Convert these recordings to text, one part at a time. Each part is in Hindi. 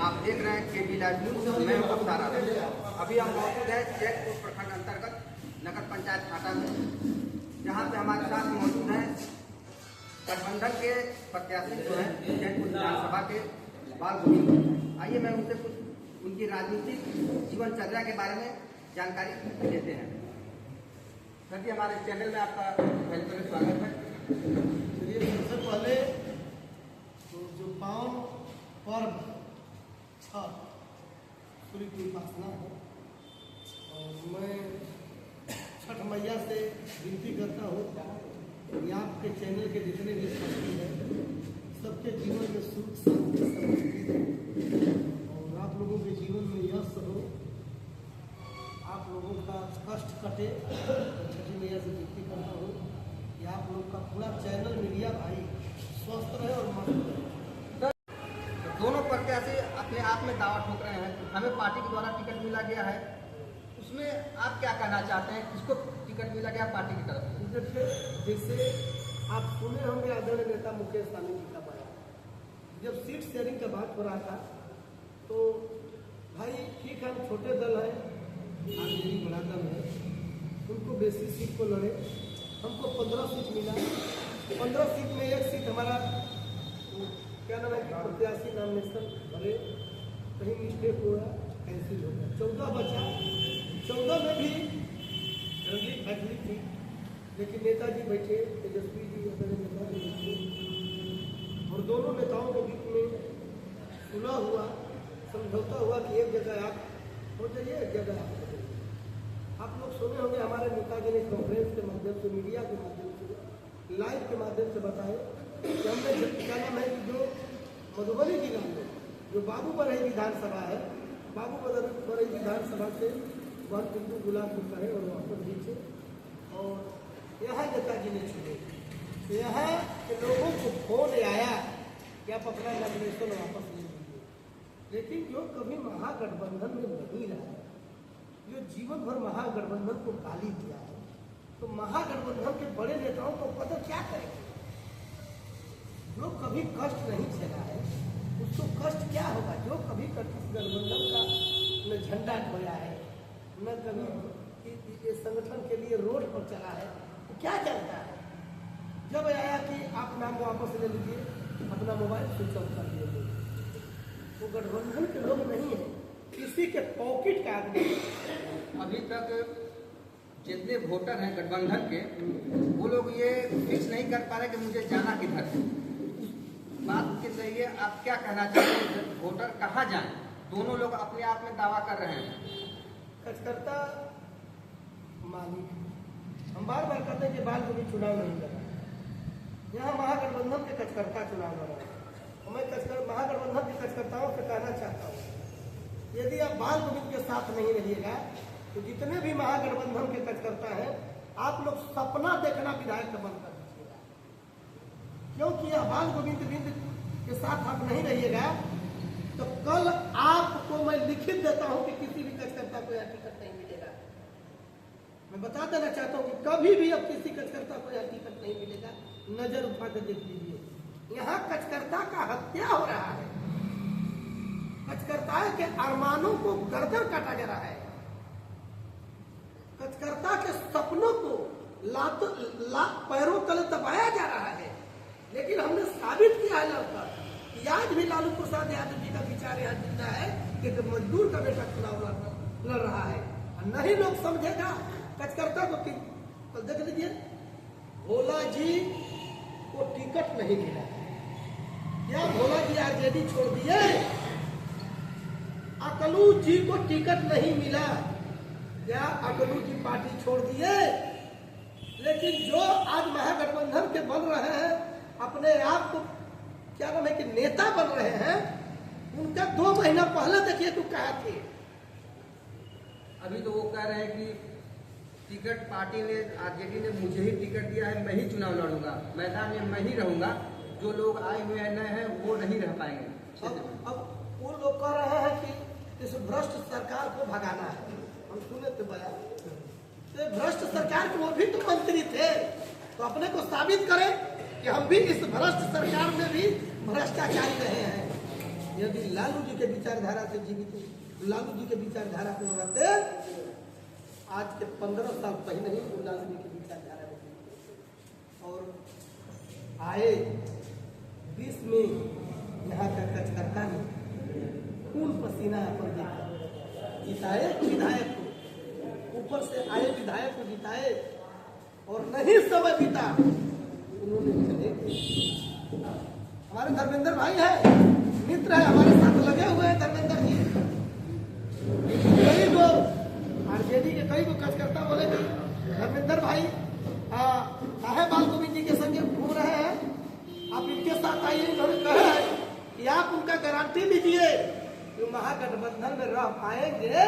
आप देख रहे हैं केबी लाइव न्यूज। मैं हूं अवतारा। अभी हम मौजूद है जैतपुर प्रखंड अंतर्गत नगर पंचायत फाटा में, जहां पे हमारे साथ मौजूद हैं गठबंधन के प्रत्याशी जो है जैतपुर विधानसभा के बाल गोविंद। आइए मैं उनसे कुछ उनकी राजनीतिक जीवनचर्या के बारे में जानकारी देते हैं। सर जी, हमारे चैनल में आपका पहले स्वागत है। चलिए, सबसे पहले तो जो पावन पर्व छठ सूर्य की उपासना है, और मैं छठ मैया से विनती करता हूँ कि आपके चैनल के जितने भी साथी हैं सबके जीवन में सुख शांति समृद्धि हो, और आप लोगों के जीवन में यश हो, आप लोगों का कष्ट कटे। तो छठी मैया से विनती करता हूँ कि आप लोग का पूरा चैनल मीडिया भाई स्वस्थ रहे और मस्त रहे। दोनों प्रत्याशी अपने आप में दावा ठोक रहे हैं। हमें पार्टी के द्वारा टिकट मिला गया है, उसमें आप क्या कहना चाहते हैं? किसको टिकट मिला गया पार्टी की तरफ से? देखिए, जैसे आप सुने होंगे आदरणीय नेता मुकेश सहनी जी का बयान, जब सीट शेयरिंग का बात हो रहा था तो भाई ठीक है, हम छोटे दल है, आरजेडी बड़ा दल है, उनको बेसी सीट को लड़े। हमको 15 सीट मिला। 15 सीट में एक सीट हमारा क्या नाम है कि प्रत्याशी नॉमिनेशन भरे, कहीं मिस्टेक हुआ, कैंसिल हो गया। 14 बचा। 14 में भी रंगीन फैसली थी, लेकिन नेताजी बैठे, तेजस्वी जी नेता जी बैठे, और दोनों नेताओं के बीच में सुलह हुआ, समझौता हुआ कि एक जगह आप हो जाइए, एक जगह आप हो जाइए। आप लोग सुने होंगे हमारे नेताजी ने कॉन्फ्रेंस के माध्यम से, मीडिया के माध्यम से, लाइव के माध्यम से बताए कि हमने क्या नाम है कि जो मधुबनी जिला में जो बाबू बरही विधानसभा है, बाबू बरही विधानसभा से वह बिंदु गुलाबपुर का है और वापस नीचे, और यहाँ नेताजी ने चुने। तो यहाँ के लोगों को फोन आया कि आप अपना नॉमिनेशन वापस ले लीजिए, लेकिन जो कभी महागठबंधन में नहीं रहा, जो जीवन भर महागठबंधन को गाली दिया है, तो महागठबंधन के बड़े नेताओं को पता क्या करेंगे? जो कभी कष्ट नहीं झेला है उसको कष्ट क्या होगा? जो कभी गठबंधन का न झंडा ढोया है, न कभी ये संगठन के लिए रोड पर चला है, तो क्या जानता है? जब आया कि आप नाम वापस ले लीजिए, अपना मोबाइल स्विच ऑफ कर दिए। वो गठबंधन के लोग नहीं है, किसी के पॉकेट का आदमी। अभी तक जितने वोटर हैं गठबंधन के, वो लोग ये फिक्स नहीं कर पा रहे कि मुझे जाना किधर है। बात के जरिए आप क्या कहना चाहते हैं? वोटर कहाँ जाएं? दोनों लोग अपने आप में दावा कर रहे हैं। कचकर्ता मालिक, हम बार बार कहते हैं कि बाल गोविंद चुनाव नहीं कर रहा है। यहाँ महागठबंधन के कचकर्ता चुनाव लड़ रहे हैं। मैं महागठबंधन के कचकर्ताओं से कहना चाहता हूँ, यदि आप बाल गोविंद के साथ नहीं रहिएगा तो जितने भी महागठबंधन के कचकर्ता हैं, आप लोग सपना देखना विधायक का बंद कर दीजिएगा, क्योंकि यह बाल गोविंद के साथ आप नहीं रहिएगा तो कल आपको मैं लिखित देता हूं कि किसी भी कचकर्ता को यह टिकट नहीं मिलेगा। मैं बता देना चाहता हूं कि कभी भी अब किसी कचकर्ता को यह टिकट नहीं मिलेगा। नजर उठा कर देख लीजिए, यहाँ कचकर्ता का हत्या हो रहा है, कचकर्ता के अरमानों को गर्दन काटा जा रहा है, कचकर्ता के सपनों को पैरों तले दबाया जा रहा है। लेकिन हमने साबित किया है लगभग कि आज भी लालू प्रसाद यादव जी का विचार यहाँ जिंदा है कि मजदूर का बेटा चुनाव लड़ रहा है। नहीं लोग समझेगा कचकर्ता को। तो देख लीजिए, भोला जी को टिकट नहीं मिला, क्या भोला जी आरजेडी छोड़ दिए? अकलू जी को टिकट नहीं मिला, क्या अकलू जी पार्टी छोड़ दिए? लेकिन जो आज महागठबंधन के बन रहे हैं, अपने आप को क्या नाम है कि नेता बन रहे हैं, उनका 2 महीना पहले देखिए तो कहा थे। अभी तो वो कह रहे हैं कि टिकट पार्टी ने, आरजेडी ने मुझे ही टिकट दिया है, मैं ही चुनाव लड़ूंगा, मैदान में मैं ही रहूंगा, जो लोग आए हुए नए हैं वो नहीं रह पाएंगे। अब वो लोग कह रहे हैं कि इस भ्रष्ट सरकार को भगाना है। हम सुने थे बयान, तो भ्रष्ट सरकार के वो भी तो मंत्री थे, तो अपने को साबित करें कि हम भी इस भ्रष्ट सरकार में भी भ्रष्टाचारी रहे हैं। यदि लालू जी के विचारधारा से जीवित, लालू जी के विचारधारा पे वो रहते, आज के 15 साल पहले ही वो लालू जी के विचारधारा में जीवित। और आए 20 में यहाँ का कार्यकर्ता ने खून पसीना पर जिताए विधायक को, ऊपर से आए विधायक को जिताए, और नहीं समय बीता उन्होंने चले गए। हमारे धर्मेंद्र भाई है, मित्र है, हमारे साथ लगे हुए हैं धर्मेंद्र जी। कई लोग आरजेडी के कई लोग कार्यकर्ता बोले कि धर्मेंद्र भाई काहे बाल गोविंद जी के संग घूम रहे हैं, आप इनके साथ आइए। इन्होंने कहा है कि आप उनका गारंटी दीजिए कि महागठबंधन में रह पाएंगे।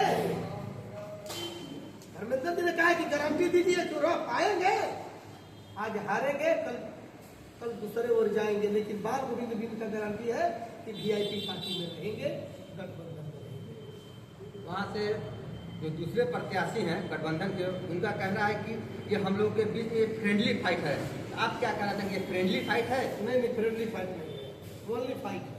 धर्मेंद्र जी ने कहा कि गारंटी दीजिए जो रह पाएंगे। आज हारेंगे, कल दूसरे ओर जाएंगे, लेकिन बाल गोविंद बिन का गारंटी है कि वीआईपी पार्टी में रहेंगे, गठबंधन में रहेंगे। वहाँ से जो दूसरे प्रत्याशी हैं गठबंधन के, उनका कहना है कि ये हम लोग के बीच एक फ्रेंडली फाइट है। आप क्या कहना चाहेंगे, फ्रेंडली फाइट है? नहीं, फ्रेंडली फाइट नहीं है, ओनली फाइट है।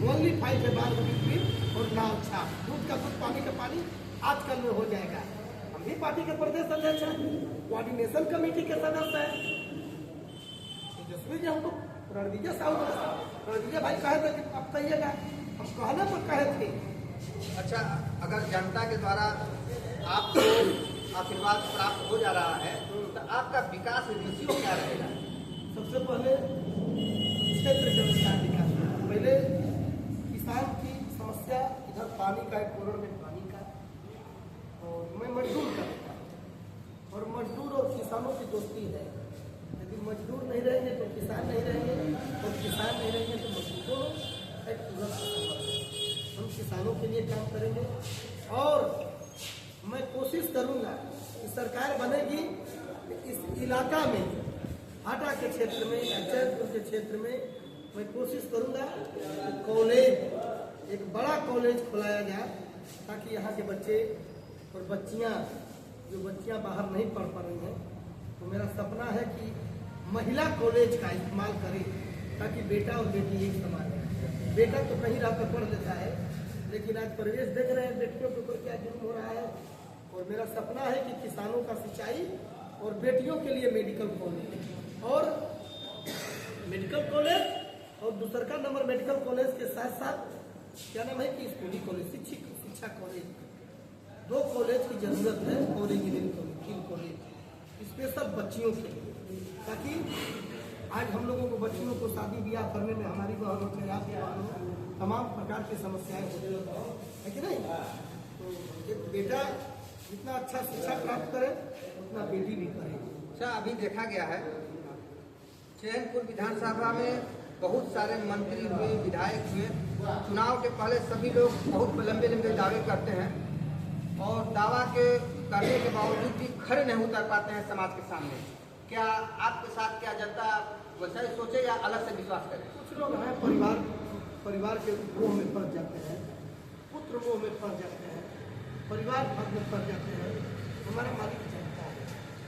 ओनली फाइट है बाल गोविंद बिन और नाव छाप, दूध का दूध पानी का पानी आजकल में हो जाएगा। हम भी पार्टी के प्रदेश अध्यक्ष हैं, कोऑर्डिनेशन कमेटी के सदस्य हैं। तेजस्वी जी हमको रणविजय साहू, रणविजय भाई कहे थे कि अब कहिएगा, हम कहने पर कहे थे। अच्छा, अगर जनता के द्वारा आपको आशीर्वाद प्राप्त हो जा रहा है तो आपका विकास रेशियो क्या रहेगा? सबसे पहले क्षेत्र के अनुसार विकास। पहले किसान की समस्या, इधर पानी का, 1 करोड़ में पानी का, और मैं मजदूर का, और मजदूर और किसानों की दोस्ती है। यदि मजदूर नहीं रहेंगे तो किसान नहीं रहेंगे, और किसान नहीं रहेंगे तो मजदूरों एक पूरा संबंध है। हम किसानों के लिए काम करेंगे, और मैं कोशिश करूंगा कि सरकार बनेगी इस इलाका में, हाटा के क्षेत्र में या जैतपुर के क्षेत्र में, मैं कोशिश करूंगा कि कॉलेज, एक बड़ा कॉलेज खुलाया जाए, ताकि यहाँ के बच्चे और बच्चियाँ, जो बच्चियाँ बाहर नहीं पढ़ पा रही हैं, तो मेरा सपना है कि महिला कॉलेज का इस्तेमाल करें, ताकि बेटा और बेटी एक समान है। बेटा तो कहीं रह कर पढ़ लेता है, लेकिन आज परिवेश देख रहे हैं बेटियों के ऊपर क्या जुर्म हो रहा है। और मेरा सपना है कि किसानों का सिंचाई और बेटियों के लिए मेडिकल कॉलेज, और मेडिकल कॉलेज, और दूसरा नंबर मेडिकल कॉलेज के साथ साथ क्या नाम है कि स्कूली कॉलेज, शिक्षा कॉलेज, 2 कॉलेज की जरूरत है, और इंजीनियरिंग कॉलेज स्पेशल बच्चियों के लिए, ताकि आज हम लोगों को बच्चियों को शादी ब्याह करने में, हमारी बहनों के आपके बहनों तमाम प्रकार की समस्याएं होती है कि नहीं। तो एक बेटा जितना अच्छा शिक्षा प्राप्त करे उतना बेटी भी करे। अच्छा, अभी देखा गया है चैनपुर विधानसभा में बहुत सारे मंत्री हुए, विधायक हुए। चुनाव के पहले सभी लोग बहुत लंबे लंबे दावे करते हैं, और दावा के करने के बावजूद भी खड़े नहीं उतर पाते हैं समाज के सामने। क्या आपके साथ क्या जनता वैसा ही सोचे या अलग से विश्वास करे? कुछ लोग हैं परिवार के मोह में फंस जाते हैं, पुत्र मोह में फंस जाते हैं, परिवार भाग में फंस जाते हैं। हमारा मालिक जनता है,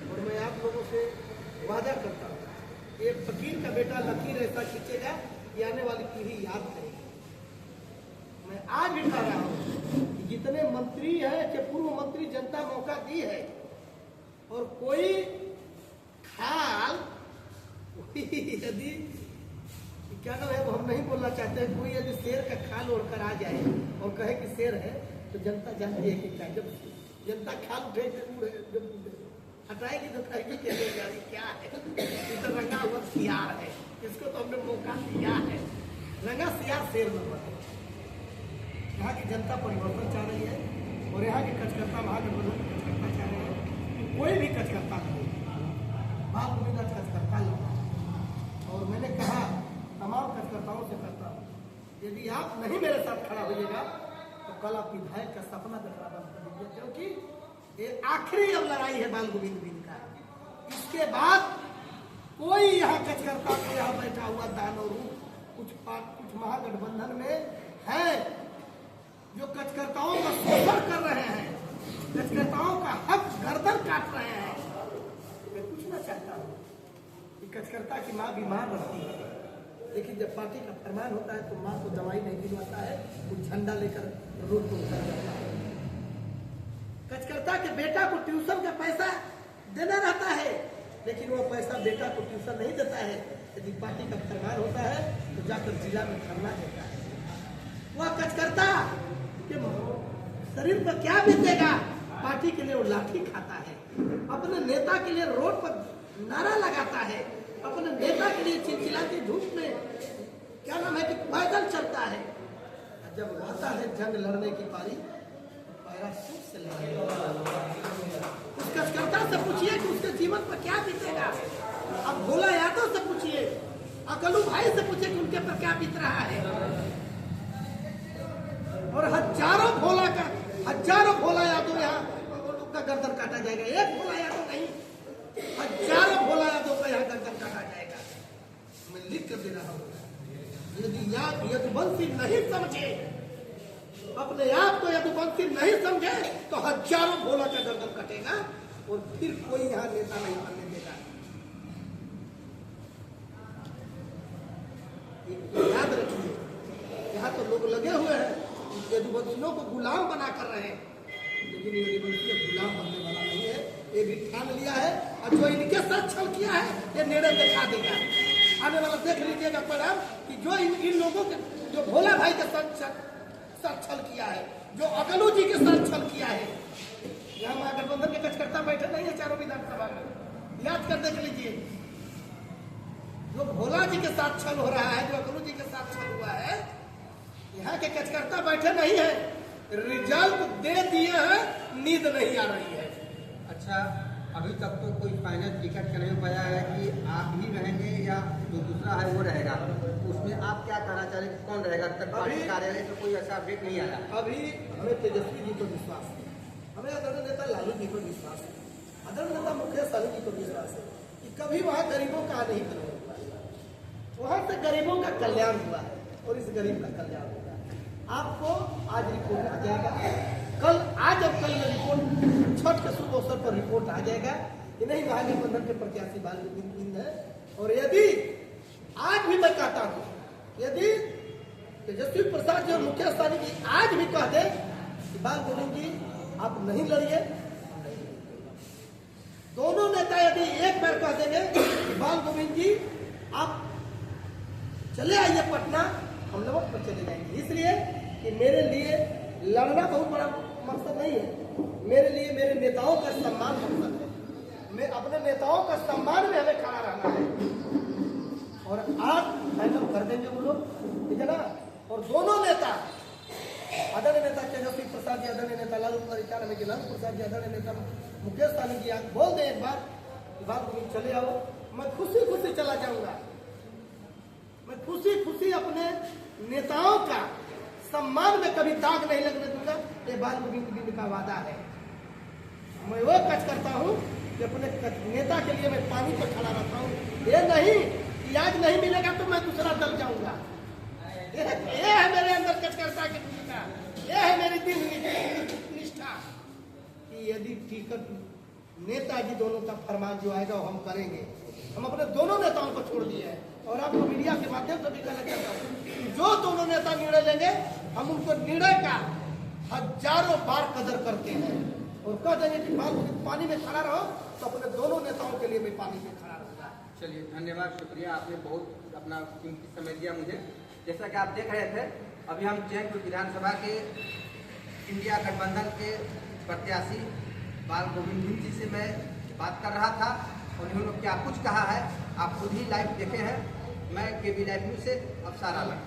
और मैं आप लोगों से वादा करता हूँ, एक फकीर का बेटा लकीर ऐसा खींचेगा कि आने वाली पीढ़ी याद करेगी। मैं आज भी कह रहा हूँ कि जितने मंत्री हैं कि पूर्व मंत्री जनता मौका दी है, और कोई खाल यदि क्या नाम है वो हम नहीं बोलना चाहते, कोई यदि शेर का खाल ओढ़कर आ जाए और कहे कि शेर है, तो जनता जानती है कि क्या, जब जनता खाल उठे जब हटाएगी तो कहेगी कि क्या है, तो रंगा हुआ सियार है, इसको तो हमने मौका दिया है। रंगा सियार शेर में बने। यहाँ की जनता परिवर्तन चाह रही है, और यहाँ के कार्यकर्ता महागठबंधन कार्यकर्ता चाह रहे हैं, कोई भी कार्यकर्ता नहीं, बाल गोविंद कार्यकर्ता लगा। और मैंने कहा तमाम कार्यकर्ताओं से कहता हूँ, यदि आप नहीं मेरे साथ खड़ा होइएगा तो कल आप विधायक का सपना देखना बंद कर दीजिए, क्योंकि ये आखिरी अब लड़ाई है बाल गोविंद बिन का। इसके बाद कोई यहाँ कार्यकर्ता को यहाँ बैठा हुआ दानव कुछ महागठबंधन में है जो कार्यकर्ताओं का शोषण कर रहे हैं, कार्यकर्ताओं का हक गर्दन काट रहे हैं। मैं पूछना चाहता हूँ कि कार्यकर्ता की माँ बीमार रहती है, लेकिन जब पार्टी का फरमान होता है तो माँ को दवाई नहीं दिलवाता है, वो झंडा लेकर रोड पर उतर जाता है। कचकर्ता के बेटा को ट्यूशन का पैसा देना रहता है, लेकिन वो पैसा बेटा को ट्यूशन नहीं देता है। यदि पार्टी का फरमान होता है तो जाकर जिला में धरना देता है। वह कचकर्ता के शरीर पर क्या बीतेगा, पार्टी के लिए वो लाठी खाता है, अपने नेता के लिए रोड पर नारा लगाता है, अपने नेता के लिए चिलचिलाती धूप में क्या नाम है कि पैदल चलता है। जब आता है जंग लड़ने की पारी, पैराशूट से लड़ेगा। उस कचकर्ता से पूछिए कि उसके जीवन पर क्या बीतेगा। अब भोला यादव से पूछिए, अकलू भाई से पूछिए कि उनके पर क्या बीत रहा है। और हजारों भोला यादव यहाँ का गर्दन काटा जाएगा। एक भोला यादव नहीं, हजारों भोला यादव का यहाँ गर्दन काटा जाएगा। मैं लिख कर दे रहा हूँ, यदि यदुवंशी नहीं समझे, अपने आप को यदुवंशी नहीं समझे तो हजारों भोला का गर्दन कटेगा और फिर कोई यहाँ नेता नहीं बनने देगा। याद रखिए, यहाँ तो लोग लगे हुए हैं यदुवंशियों को गुलाम बना कर रहे हैं, लेकिन यदुवंशी गुलाम बनने वाला नहीं है। ये भी ठान लिया है और जो इनके साथ छल किया है ये निर्णय दिखा देगा। आने वाला देख लीजिएगा परिणाम कि जो इन लोगों के, जो भोला भाई के साथ छल किया है, जो अकलू जी के साथ छल किया है। यहाँ महागठबंधन के कचकर्ता बैठे नहीं है चारों विधानसभा में, याद कर देख लीजिए। जो भोला जी के साथ छल हो रहा है, जो अकलू जी के साथ छल हुआ है, यहाँ के कचकर्ता बैठे नहीं है, रिजल्ट दे दिए हैं, नींद नहीं आ रही है। अच्छा, अभी तक तो कोई फाइनल टिकट का नहीं पाया है कि आप ही रहेंगे या जो दूसरा है वो रहेगा, उसमें आप क्या कहना चाह रहे हैं, कौन रहेगा? तक पार्टी कार्यालय से कोई ऐसा अपडेट नहीं आया। अभी हमें तेजस्वी जी को विश्वास है, हमें आदरणीय नेता लालू जी को विश्वास है, आदरणीय नेता मुकेश सहनी जी को विश्वास है कि कभी वहाँ गरीबों का नहीं कल्याण हुआ है। वहाँ से गरीबों का कल्याण हुआ है और इस गरीब का कल्याण होगा। आपको आज रिपोर्ट आ जाएगा, आज और कल रिपोर्ट, छठ के शुभ अवसर पर रिपोर्ट आ जाएगा कि नहीं महागठबंधन के प्रत्याशी बाल गोविंद सिंह है। और यदि आज भी मैं कहता हूँ, यदि तेजस्वी प्रसाद जी और मुकेश सहनी जी आज भी कह दे कि बाल गोविंद जी आप नहीं लड़िए, दोनों नेता यदि एक बार कह देंगे कि बाल गोविंद जी आप चले आइए पटना, हम लोग पर चले जाएंगे। इसलिए कि मेरे लिए लड़ना बहुत बड़ा मकसद नहीं है, मेरे लिए मेरे नेताओं का सम्मान मकसद है। मैं अपने नेताओं का सम्मान में हमें खड़ा रहना है और आज फाइनल कर देंगे वो लोग, ठीक है ना। और दोनों नेता, आदरणीय नेता तेजस्वी प्रसाद जी, आदरणीय नेता लालू प्रसाद जी, आदरणीय नेता मुकेश सहनी जी, आप बोल दें एक बार तुम चले आओ, मैं खुशी खुशी चला जाऊंगा। मैं खुशी खुशी अपने नेताओं का सम्मान में कभी दाग नहीं लगने दूंगा, ये बाल गोविंद का वादा है। मैं वो कच करता हूँ कि अपने नेता के लिए मैं पानी पर खड़ा रहता हूँ। ये नहीं कि आज नहीं मिलेगा तो मैं दूसरा दल जाऊंगा। ये है मेरे अंदर कचकर्ता की भूमिका, ये है मेरी दिन निष्ठा कि यदि टिकट नेताजी दोनों का फरमान जो आएगा वो हम करेंगे। हम अपने दोनों नेताओं को छोड़ दिए हैं और आपको मीडिया के माध्यम से भी कहना चाहता हूँ, जो दोनों नेता निर्णय लेंगे हम उनको निर्णय का हजारों बार कदर करते हैं और कह देंगे कि पानी में खड़ा रहो, तो अपने दोनों नेताओं के लिए मैं पानी में खड़ा रहूंगा। चलिए, धन्यवाद, शुक्रिया, आपने बहुत अपना कीमती समय दिया मुझे। जैसा कि आप देख रहे थे, अभी हम चैनपुर विधानसभा के इंडिया गठबंधन के प्रत्याशी बाल गोविंद जी से मैं बात कर रहा था और उन्होंने क्या कुछ कहा है आप खुद ही लाइव देखे हैं। मैं केबी लाइव न्यूज़ से अफसार आलम।